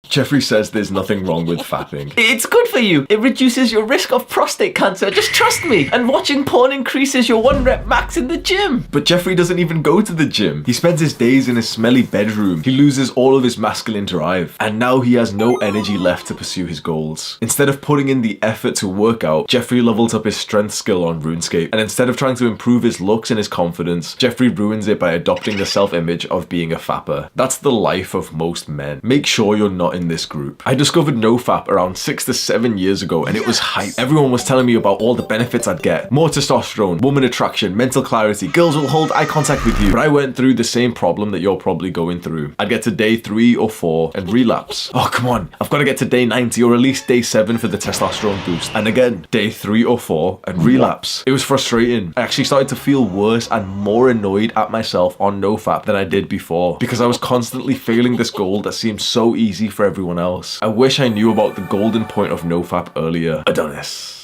Jeffrey says there's nothing wrong with fapping. It's good for you. It reduces your risk of prostate cancer. Just trust me. And watching porn increases your 1 rep max in the gym. But Jeffrey doesn't even go to the gym. He spends his days in his smelly bedroom. He loses all of his masculine drive. And now he has no energy left to pursue his goals. Instead of putting in the effort to work out, Jeffrey levels up his strength skill on RuneScape. And instead of trying to improve his looks and his confidence, Jeffrey ruins it by adopting the self-image of being a fapper. That's the life of most men. Make sure you're not in this group. I discovered nofap around 6 to 7 years ago and it was hype. Everyone was telling me about all the benefits I'd get. More testosterone, woman attraction, mental clarity, girls will hold eye contact with you. But I went through the same problem that you're probably going through. I'd get to day 3 or 4 and relapse. Oh, come on. I've got to get to day 90 or at least day 7 for the testosterone boost. And again, day 3 or 4 and relapse. It was frustrating. I actually started to feel worse and more annoyed at myself on nofap than I did before because I was constantly failing this goal that seemed so easy for everyone else. I wish I knew about the golden point of nofap earlier. Adonis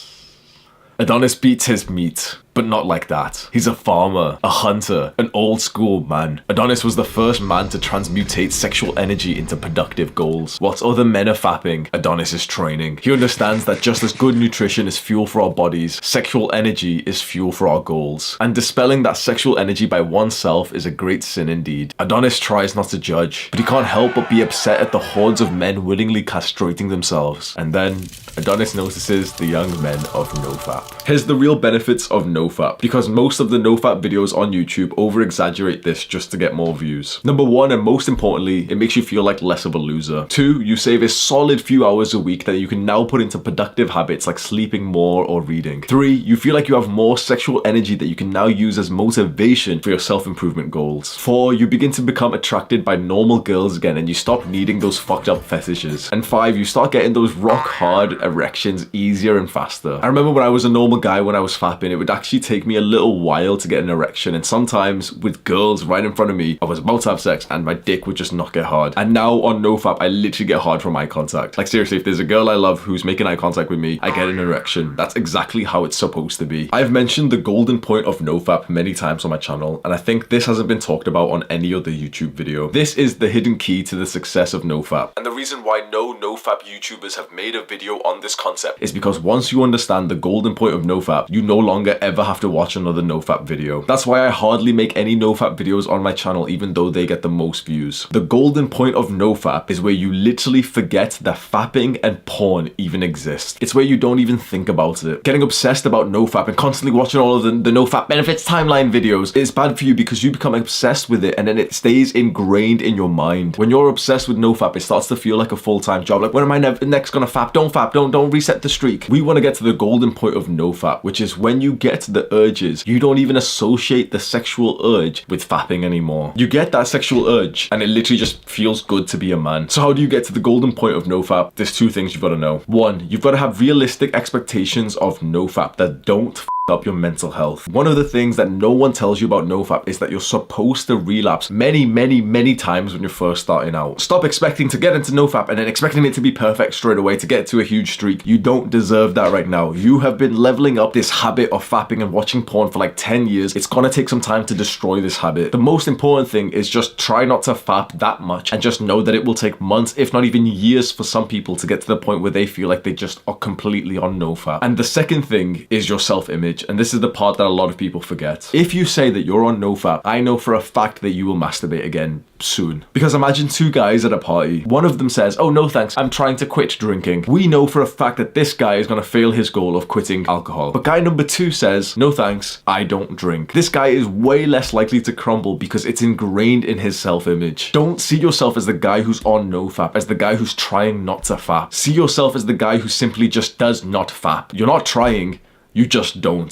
beats his meat. But not like that. He's a farmer, a hunter, an old school man. Adonis was the first man to transmutate sexual energy into productive goals. Whilst other men are fapping, Adonis is training. He understands that just as good nutrition is fuel for our bodies, sexual energy is fuel for our goals. And dispelling that sexual energy by oneself is a great sin indeed. Adonis tries not to judge, but he can't help but be upset at the hordes of men willingly castrating themselves. And then Adonis notices the young men of nofap. Here's the real benefits of nofap. Because most of the nofap videos on YouTube over-exaggerate this just to get more views. Number 1, and most importantly, it makes you feel like less of a loser. 2, you save a solid few hours a week that you can now put into productive habits like sleeping more or reading. 3, you feel like you have more sexual energy that you can now use as motivation for your self-improvement goals. 4, you begin to become attracted by normal girls again and you stop needing those fucked up fetishes. And 5, you start getting those rock hard erections easier and faster. I remember when I was a normal guy when I was fapping, it would actually take me a little while to get an erection, and sometimes with girls right in front of me, I was about to have sex and my dick would just not get hard. And now on nofap, I literally get hard from eye contact. Like seriously, if there's a girl I love who's making eye contact with me, I get an erection. That's exactly how it's supposed to be. I've mentioned the golden point of nofap many times on my channel, and I think this hasn't been talked about on any other YouTube video. This is the hidden key to the success of nofap. And the reason why no nofap YouTubers have made a video on this concept is because once you understand the golden point of nofap, you no longer ever have to watch another nofap video. That's why I hardly make any nofap videos on my channel even though they get the most views. The golden point of nofap is where you literally forget that fapping and porn even exist. It's where you don't even think about it. Getting obsessed about nofap and constantly watching all of the nofap benefits timeline videos is bad for you because you become obsessed with it and then it stays ingrained in your mind. When you're obsessed with nofap, it starts to feel like a full-time job. Like, when am I next gonna fap? Don't reset the streak. We want to get to the golden point of nofap, which is when you get to the urges, you don't even associate the sexual urge with fapping anymore. You get that sexual urge and it literally just feels good to be a man. So how do you get to the golden point of nofap? There's 2 things you've got to know. 1, you've got to have realistic expectations of nofap that don't up your mental health. One of the things that no one tells you about nofap is that you're supposed to relapse many times when you're first starting out. Stop expecting to get into nofap and then expecting it to be perfect straight away to get to a huge streak. You don't deserve that right now. You have been leveling up this habit of fapping and watching porn for like 10 years. It's gonna take some time to destroy this habit. The most important thing is just try not to fap that much and just know that it will take months, if not even years, for some people to get to the point where they feel like they just are completely on nofap. And the second thing is your self-image. And this is the part that a lot of people forget. If you say that you're on nofap, I know for a fact that you will masturbate again soon. Because imagine 2 guys at a party. One of them says, oh no thanks, I'm trying to quit drinking. We know for a fact that this guy is going to fail his goal of quitting alcohol. But guy number 2 says, no thanks, I don't drink. This guy is way less likely to crumble because it's ingrained in his self-image. Don't see yourself as the guy who's on nofap, as the guy who's trying not to fap. See yourself as the guy who simply just does not fap. You're not trying, you just don't.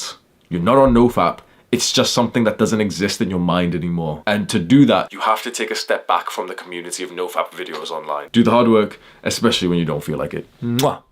You're not on nofap. It's just something that doesn't exist in your mind anymore. And to do that, you have to take a step back from the community of nofap videos online. Do the hard work, especially when you don't feel like it. Mwah.